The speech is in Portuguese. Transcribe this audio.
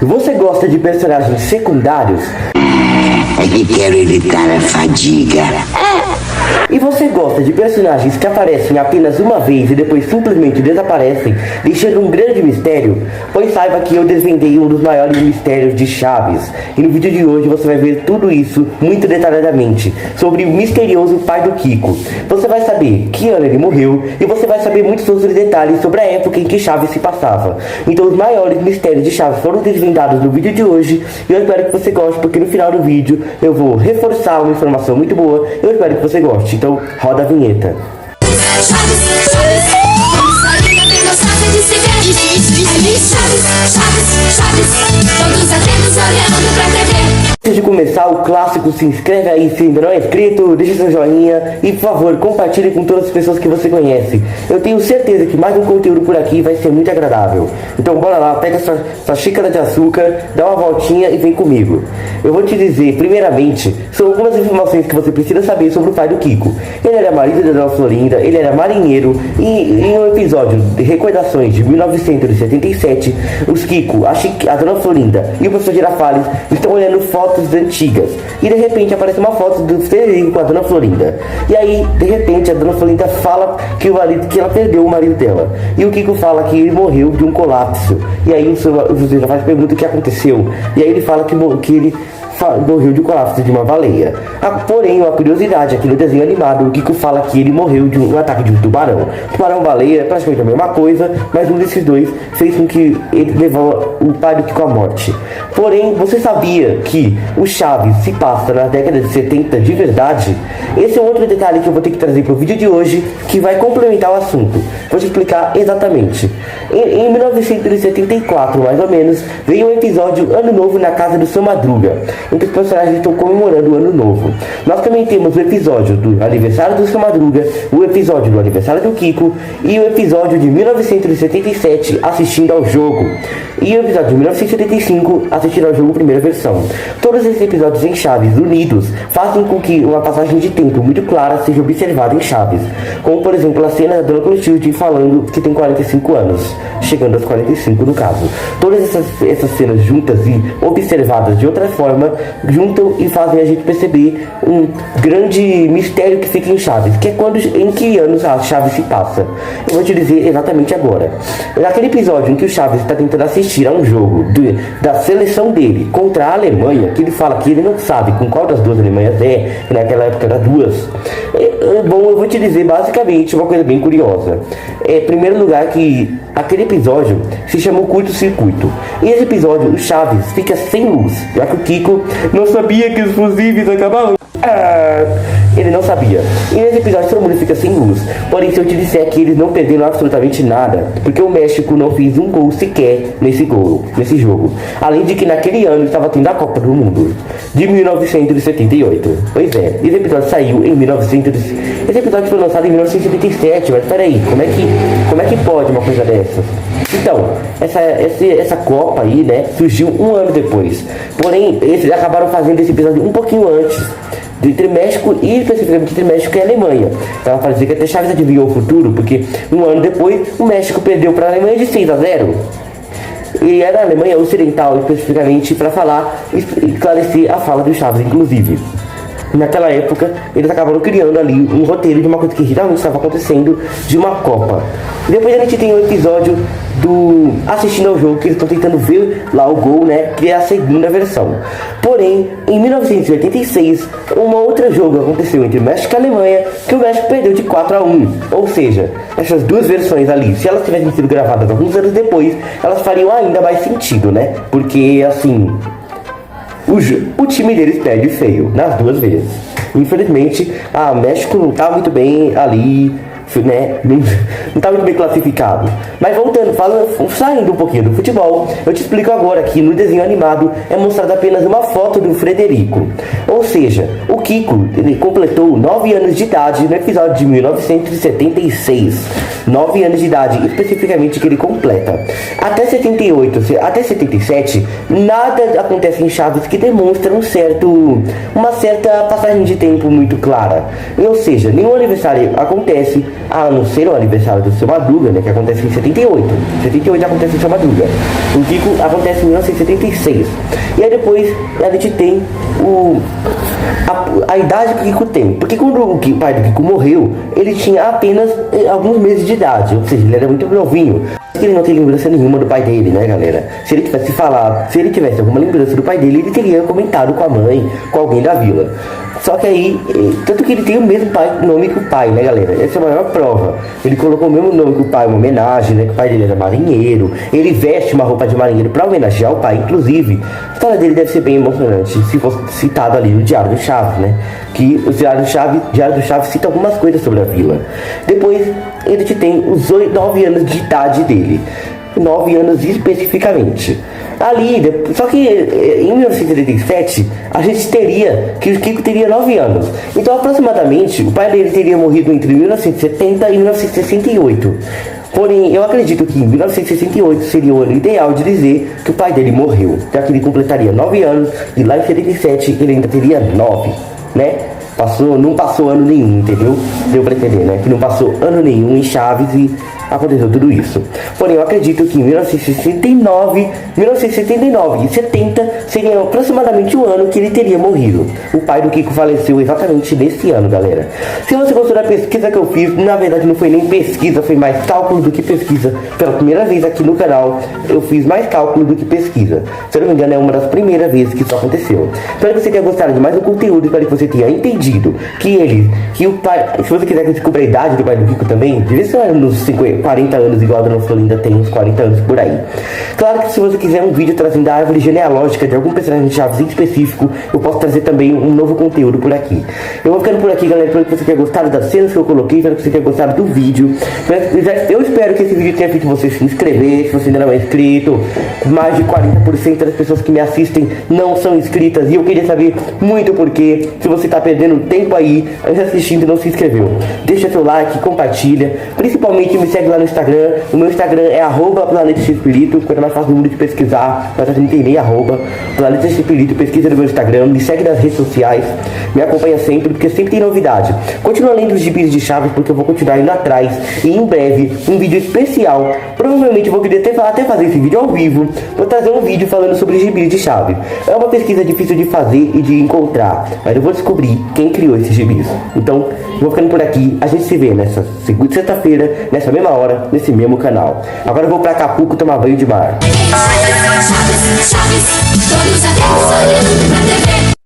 Você gosta de personagens secundários? É que quero evitar a fadiga. E você gosta de personagens que aparecem apenas uma vez e depois simplesmente desaparecem, deixando um grande mistério? Pois saiba que eu desvendei um dos maiores mistérios de Chaves. E no vídeo de hoje você vai ver tudo isso muito detalhadamente, sobre o misterioso pai do Kiko. Você vai saber que ano ele morreu e você vai saber muitos outros detalhes sobre a época em que Chaves se passava. Então os maiores mistérios de Chaves foram desvendados no vídeo de hoje e eu espero que você goste, porque no final do vídeo eu vou reforçar uma informação muito boa. Eu espero que você goste. Então, roda a vinheta. Todos atentos olhando pra TV. Antes de começar o clássico, se inscreve aí se ainda não é inscrito, deixa seu joinha e, por favor, compartilhe com todas as pessoas que você conhece. Eu tenho certeza que mais um conteúdo por aqui vai ser muito agradável. Então bora lá, pega sua xícara de açúcar, dá uma voltinha e vem comigo. Eu vou te dizer, primeiramente, sobre algumas informações que você precisa saber sobre o pai do Kiko. Ele era marido da Dona Florinda, ele era marinheiro e em um episódio de Recordações de 1977, os Kiko, a Dona Florinda e o professor Girafales estão olhando fotos antigas e de repente aparece uma foto do Frederico com a Dona Florinda, e aí de repente a Dona Florinda fala que ela perdeu o marido dela, e o Kiko fala que ele morreu de um colapso, e aí o Girafales pergunta o que aconteceu, e aí ele fala que ele morreu de um colapso de uma baleia. Porém, uma curiosidade, aqui no desenho animado, o Kiko fala que ele morreu de um ataque de um tubarão. Tubarão-baleia é praticamente a mesma coisa, mas um desses dois fez com que ele levou o pai do Kiko à morte. Porém, você sabia que o Chaves se passa na década de 70 de verdade? Esse é um outro detalhe que eu vou ter que trazer para o vídeo de hoje, que vai complementar o assunto. Vou te explicar exatamente. Em 1974, mais ou menos, veio um episódio Ano Novo na casa do Seu Madruga, em que os personagens estão comemorando o Ano Novo. Nós também temos o episódio do aniversário do Seu Madruga, o episódio do aniversário do Kiko e o episódio de 1977 assistindo ao jogo. E o episódio de 1975 assistindo ao jogo primeira versão. Todos esses episódios em Chaves unidos fazem com que uma passagem de tempo muito clara seja observada em Chaves. Como por exemplo a cena da Dona Clotilde falando que tem 45 anos, chegando aos 45 no caso. Todas essas cenas juntas e observadas de outra forma juntam e fazem a gente perceber um grande mistério que fica em Chaves, que é em que anos a Chaves se passa. Eu vou te dizer exatamente agora. Naquele episódio em que o Chaves está tentando assistir a um jogo da seleção dele contra a Alemanha, que ele fala que ele não sabe com qual das duas Alemanhas que naquela época eram duas. Bom, eu vou te dizer basicamente uma coisa bem curiosa. Em primeiro lugar, que aquele episódio se chamou Curto-Circuito. E esse episódio, o Chaves fica sem luz, já que o Kiko não sabia que os fusíveis acabavam. Ele não sabia. E nesse episódio todo mundo fica sem luz. Porém, se eu te disser que eles não perderam absolutamente nada, porque o México não fez um gol sequer nesse jogo. Além de que naquele ano estava tendo a Copa do Mundo de 1978. Pois é, esse episódio saiu em 1900. Esse episódio foi lançado em 1977, mas peraí, como é que pode uma coisa dessa? Então, essa Copa aí, né, surgiu um ano depois. Porém, eles acabaram fazendo esse episódio um pouquinho antes, entre México e especificamente entre México e Alemanha. Então, para dizer que até Chaves adivinhou o futuro, porque um ano depois o México perdeu para a Alemanha de 6-0. E era a Alemanha Ocidental, especificamente, para esclarecer a fala do Chaves, inclusive. Naquela época, eles acabaram criando ali um roteiro de uma coisa que realmente estava acontecendo, de uma Copa. Depois a gente tem o episódio do assistindo ao jogo, que eles estão tentando ver lá o gol, né, que é a segunda versão. Porém, em 1986, um outro jogo aconteceu entre México e Alemanha, que o México perdeu de 4-1. Ou seja, essas duas versões ali, se elas tivessem sido gravadas alguns anos depois, elas fariam ainda mais sentido, né? Porque, assim, o time deles perde feio nas duas vezes. Infelizmente, a México não tá muito bem ali, né? Não tá muito bem classificado. Mas voltando, saindo um pouquinho do futebol, eu te explico agora que no desenho animado é mostrada apenas uma foto do Frederico. Ou seja, o Kiko, ele completou 9 anos de idade no episódio de 1976. 9 anos de idade, especificamente, que ele completa. Até 77, nada acontece em Chaves que demonstra uma certa passagem de tempo muito clara. Ou seja, nenhum aniversário acontece, a não ser o aniversário do Seu Madruga, né, que acontece em 78. 78 acontece o Seu Madruga. O Kiko acontece em 1976. E aí depois a gente tem a idade que o Kiko tem. Porque quando o pai do Kiko morreu, ele tinha apenas alguns meses de idade, ou seja, ele era muito novinho. Ele não tem lembrança nenhuma do pai dele, né, galera? Se ele tivesse falado, se ele tivesse alguma lembrança do pai dele, ele teria comentado com a mãe, com alguém da vila. Só que aí, tanto que ele tem o mesmo nome que o pai, né, galera? Essa é a maior prova. Ele colocou o mesmo nome que o pai, uma homenagem, né? Que o pai dele era marinheiro. Ele veste uma roupa de marinheiro pra homenagear o pai, inclusive. A história dele deve ser bem emocionante, se fosse citado ali no Diário do Chaves, né? Que o Diário do Chaves cita algumas coisas sobre a vila. Depois, ele tem os 9 anos de idade dele. 9 anos especificamente. Ali, só que em 1977, a gente teria, que o Kiko teria 9 anos. Então, aproximadamente, o pai dele teria morrido entre 1970 e 1968. Porém, eu acredito que em 1968 seria o ano ideal de dizer que o pai dele morreu, já que ele completaria 9 anos e lá em 77 ele ainda teria 9, né? Não passou ano nenhum, entendeu? Deu pra entender, né? Que não passou ano nenhum em Chaves e aconteceu tudo isso. Porém, eu acredito que em 1969 e 70 seria aproximadamente o ano que ele teria morrido. O pai do Kiko faleceu exatamente nesse ano, galera. Se você gostou da pesquisa que eu fiz, na verdade não foi nem pesquisa, foi mais cálculo do que pesquisa. Pela primeira vez aqui no canal, eu fiz mais cálculo do que pesquisa. Se eu não me engano, é uma das primeiras vezes que isso aconteceu. Espero que você tenha gostado de mais um conteúdo, espero que você tenha entendido que o pai, se você quiser descobrir a idade do pai do Kiko também, devia ser nos 40 anos, igual a Dona Florinda tem uns 40 anos por aí. Claro que se você quiser um vídeo trazendo a árvore genealógica de algum personagem de Chaves em específico, eu posso trazer também um novo conteúdo por aqui. Eu vou ficando por aqui, galera. Espero que você tenha gostado das cenas que eu coloquei, espero que você tenha gostado do vídeo. Eu espero que esse vídeo tenha feito você se inscrever, se você ainda não é inscrito. Mais de 40% das pessoas que me assistem não são inscritas e eu queria saber muito porquê. Se você está perdendo tempo aí assistindo e não se inscreveu, deixa seu like, compartilha, principalmente me segue lá no Instagram. O meu Instagram é @PlaneteXpirito, coisa mais fácil do mundo de pesquisar, mas não tem nem @PlaneteXpirito, pesquisa no meu Instagram, me segue nas redes sociais, me acompanha sempre, porque sempre tem novidade. Continua lendo os gibis de Chaves, porque eu vou continuar indo atrás, e em breve, um vídeo especial, provavelmente eu vou querer até fazer esse vídeo ao vivo, vou trazer um vídeo falando sobre os gibis de Chaves. É uma pesquisa difícil de fazer e de encontrar, mas eu vou descobrir quem criou esses gibis. Então, eu vou ficando por aqui, a gente se vê nessa sexta-feira, nessa mesma hora, nesse mesmo canal. Agora eu vou pra Acapulco tomar banho de mar. Chaves, Chaves, todos atentos olhando pra TV.